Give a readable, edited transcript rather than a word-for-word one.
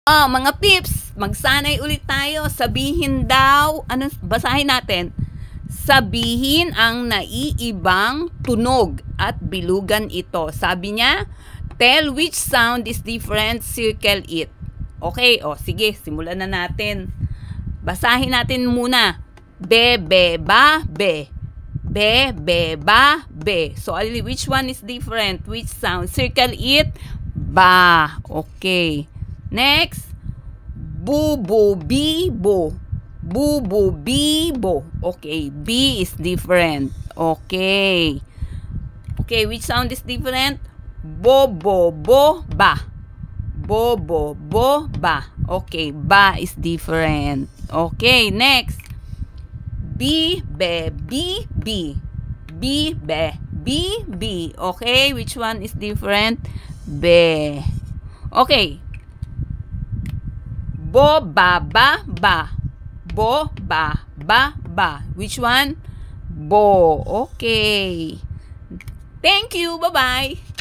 Mga pips, magsanay ulit tayo. Sabihin daw, basahin natin. Sabihin ang naiibang tunog at bilugan ito. Sabi niya, tell which sound is different, circle it. Okay, sige, simulan na natin. Basahin natin muna. Be, be, ba, be. Be, be, ba, be. So, which one is different? Which sound? Circle it. Ba. Okay. Next. Bu, bu, bi, bo. Bu, bu, bi, bo. Okay. B is different. Okay. Okay, which sound is different? Bo, bo, bo, ba. Bo, bo, bo, ba. Okay, ba is different. Okay, next. B, be, bi, bi. B, be, bi, bi. Okay, which one is different? Be. Okay. Bo, ba, ba, ba. Bo, ba, ba, ba. Which one? Bo. Okay. Thank you. Bye-bye.